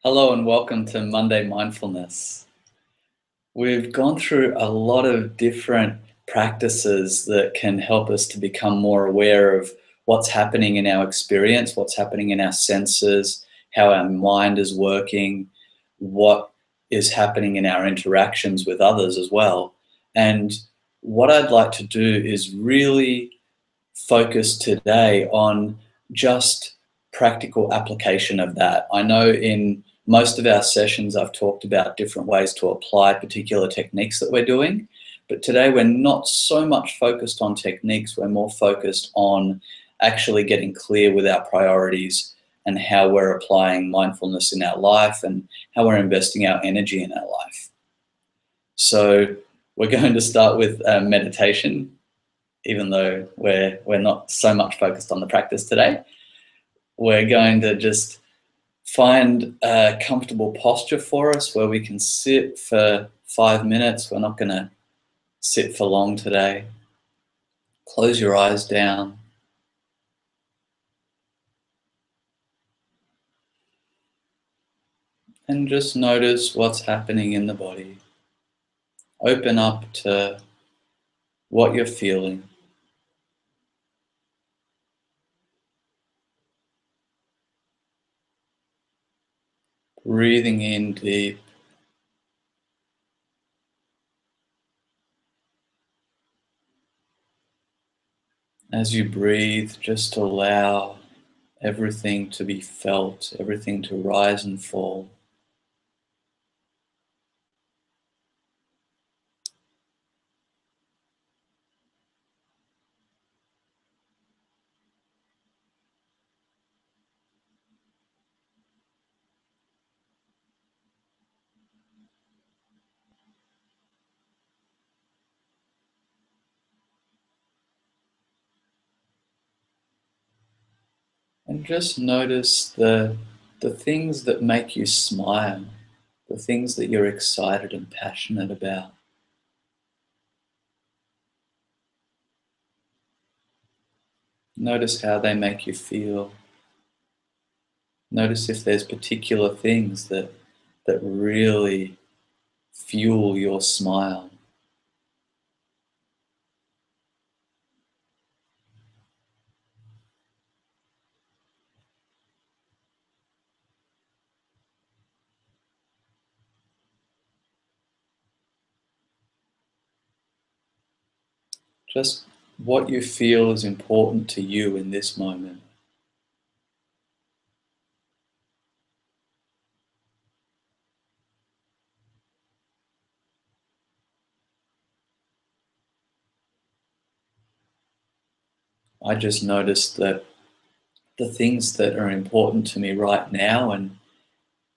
Hello and welcome to Monday Mindfulness. We've gone through a lot of different practices that can help us to become more aware of what's happening in our experience, what's happening in our senses, how our mind is working, what is happening in our interactions with others as well. And what I'd like to do is really focus today on just practical application of that. I know in most of our sessions I've talked about different ways to apply particular techniques that we're doing, but today we're not so much focused on techniques, we're more focused on actually getting clear with our priorities and how we're applying mindfulness in our life and how we're investing our energy in our life. So we're going to start with meditation, even though we're not so much focused on the practice today. We're going to just find a comfortable posture for us where we can sit for 5 minutes. We're not going to sit for long today. Close your eyes down. And just notice what's happening in the body. Open up to what you're feeling. Breathing in deep. As you breathe, just allow everything to be felt, everything to rise and fall. And just notice the things that make you smile, the things that you're excited and passionate about. Notice how they make you feel. Notice if there's particular things that really fuel your smile. Just what you feel is important to you in this moment. I just noticed that the things that are important to me right now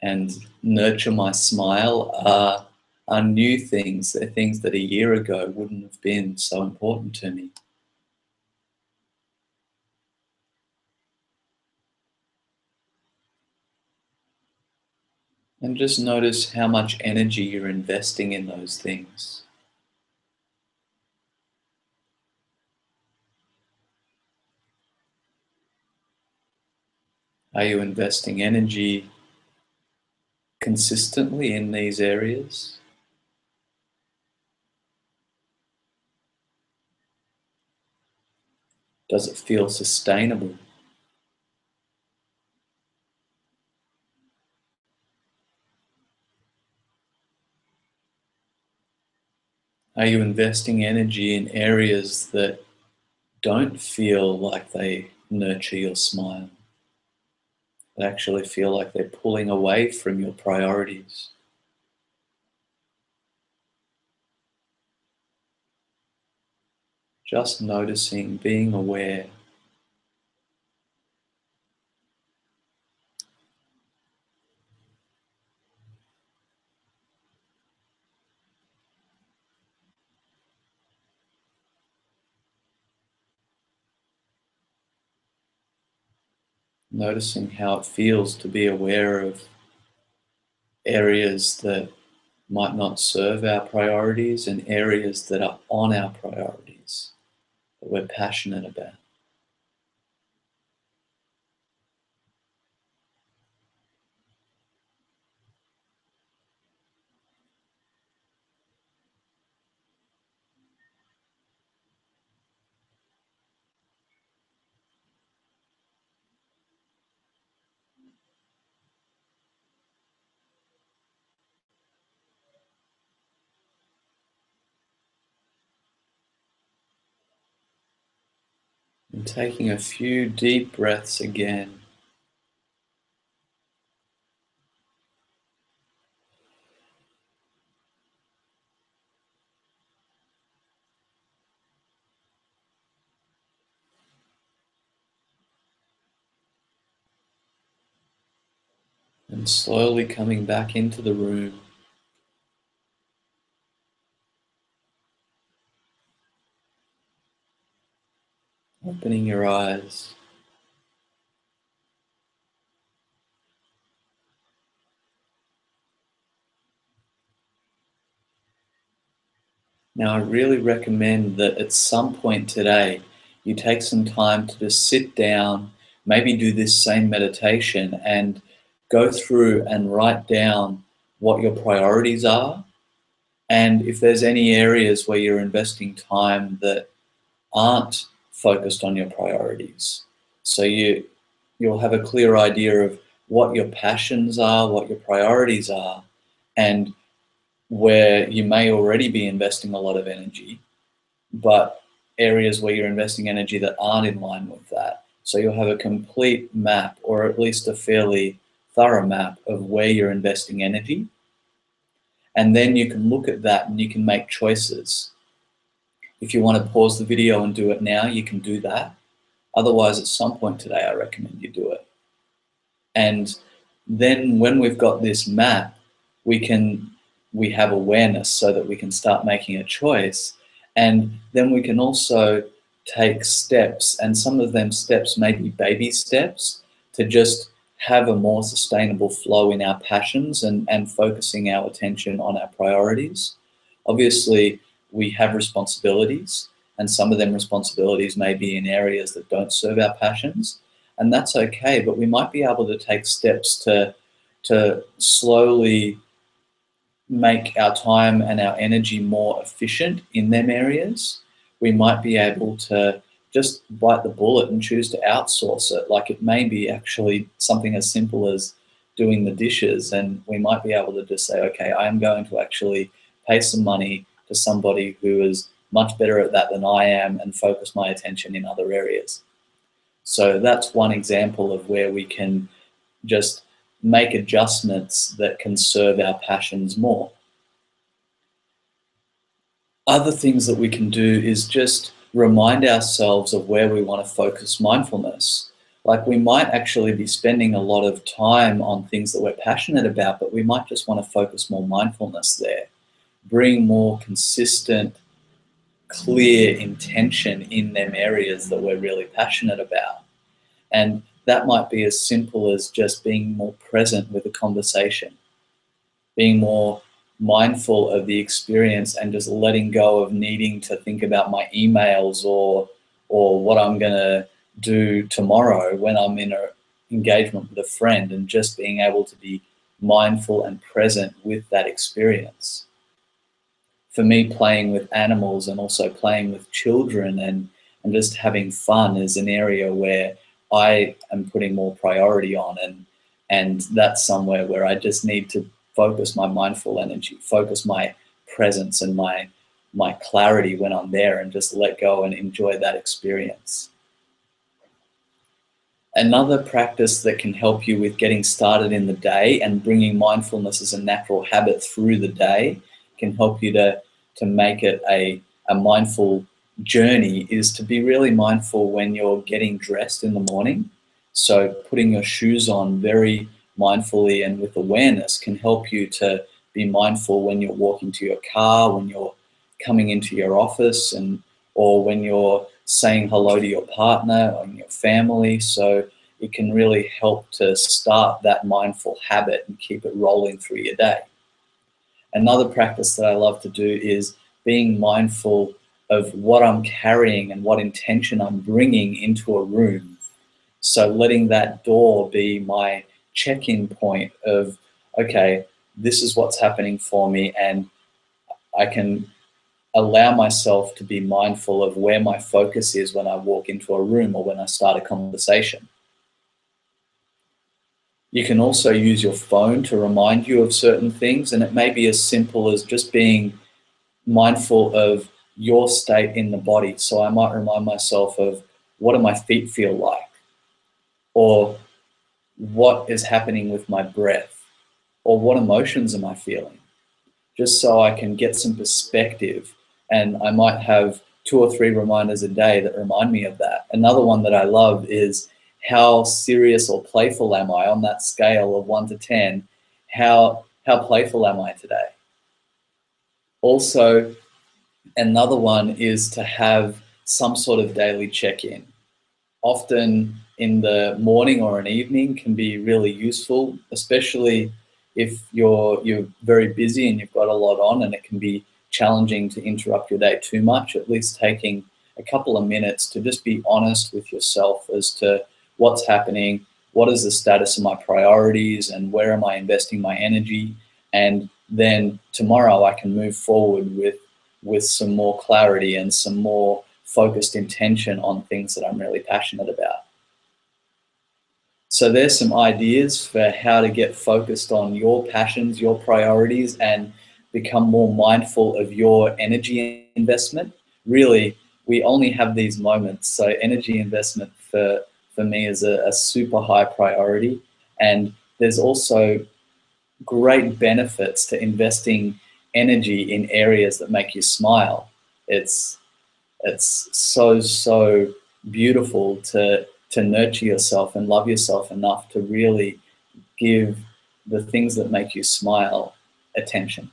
and nurture my smile are new things. They're things that a year ago wouldn't have been so important to me. And just notice how much energy you're investing in those things. Are you investing energy consistently in these areas? Does it feel sustainable? Are you investing energy in areas that don't feel like they nurture your smile? That actually feel like they're pulling away from your priorities? Just noticing, being aware. Noticing how it feels to be aware of areas that might not serve our priorities and areas that are on our priorities, that we're passionate about. taking a few deep breaths again. And slowly coming back into the room. Opening your eyes. Now, I really recommend that at some point today, you take some time to just sit down, maybe do this same meditation, and go through and write down what your priorities are. And if there's any areas where you're investing time that aren't focused on your priorities. So you'll have a clear idea of what your passions are, what your priorities are, and where you may already be investing a lot of energy, but areas where you're investing energy that aren't in line with that. So you'll have a complete map, or at least a fairly thorough map of where you're investing energy. And then you can look at that and you can make choices. If you want to pause the video and do it now, you can do that. Otherwise, at some point today, I recommend you do it. And then when we've got this map, we have awareness so that we can start making a choice. And then we can also take steps, and some of them steps may be baby steps, to just have a more sustainable flow in our passions and focusing our attention on our priorities. Obviously, we have responsibilities, and some of them responsibilities may be in areas that don't serve our passions, and that's okay, but we might be able to take steps to slowly make our time and our energy more efficient in them areas. We might be able to just bite the bullet and choose to outsource it. Like, it may be actually something as simple as doing the dishes, and we might be able to just say, okay, I am going to actually pay some money to somebody who is much better at that than I am and focus my attention in other areas. So that's one example of where we can just make adjustments that can serve our passions more. Other things that we can do is just remind ourselves of where we want to focus mindfulness. Like, we might actually be spending a lot of time on things that we're passionate about, but we might just want to focus more mindfulness there. Bring more consistent, clear intention in them areas that we're really passionate about. And that might be as simple as just being more present with a conversation, being more mindful of the experience, and just letting go of needing to think about my emails or what I'm going to do tomorrow when I'm in an engagement with a friend, and just being able to be mindful and present with that experience. For me, playing with animals and also playing with children and just having fun is an area where I am putting more priority on, and that's somewhere where I just need to focus my mindful energy, focus my presence and my clarity when I'm there, and just let go and enjoy that experience. Another practice that can help you with getting started in the day and bringing mindfulness as a natural habit through the day, can help you to make it a mindful journey, is to be really mindful when you're getting dressed in the morning. So putting your shoes on very mindfully and with awareness can help you to be mindful when you're walking to your car, when you're coming into your office, or when you're saying hello to your partner or your family. So it can really help to start that mindful habit and keep it rolling through your day. Another practice that I love to do is being mindful of what I'm carrying and what intention I'm bringing into a room. So letting that door be my check-in point of, okay, this is what's happening for me, and I can allow myself to be mindful of where my focus is when I walk into a room or when I start a conversation. You can also use your phone to remind you of certain things, and it may be as simple as just being mindful of your state in the body. So I might remind myself of what do my feet feel like? Or what is happening with my breath? Or what emotions am I feeling? Just so I can get some perspective. And I might have 2 or 3 reminders a day that remind me of that. Another one that I love is, how serious or playful am I on that scale of 1 to 10? How playful am I today? Also, another one is to have some sort of daily check-in. Often in the morning or an evening can be really useful, especially if you're very busy and you've got a lot on, and it can be challenging to interrupt your day too much. At least taking a couple of minutes to just be honest with yourself as to what's happening, what is the status of my priorities, and where am I investing my energy. And then tomorrow I can move forward with some more clarity and some more focused intention on things that I'm really passionate about. So there's some ideas for how to get focused on your passions, your priorities, and become more mindful of your energy investment. Really, we only have these moments, so energy investment for me is a super high priority. And there's also great benefits to investing energy in areas that make you smile. It's so beautiful to nurture yourself and love yourself enough to really give the things that make you smile attention.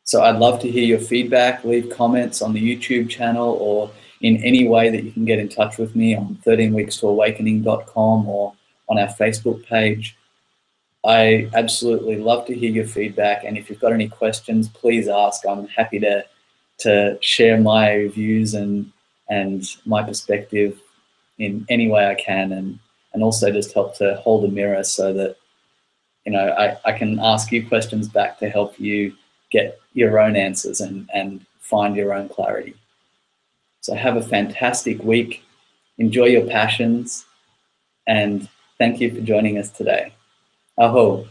So I'd love to hear your feedback. Leave comments on the YouTube channel, or in any way that you can get in touch with me on 13weekstoawakening.com or on our Facebook page. I absolutely love to hear your feedback, and if you've got any questions, please ask. I'm happy to share my views and my perspective in any way I can, and also just help to hold a mirror so that, you know, I can ask you questions back to help you get your own answers and find your own clarity. So have a fantastic week. Enjoy your passions, and thank you for joining us today. Aho.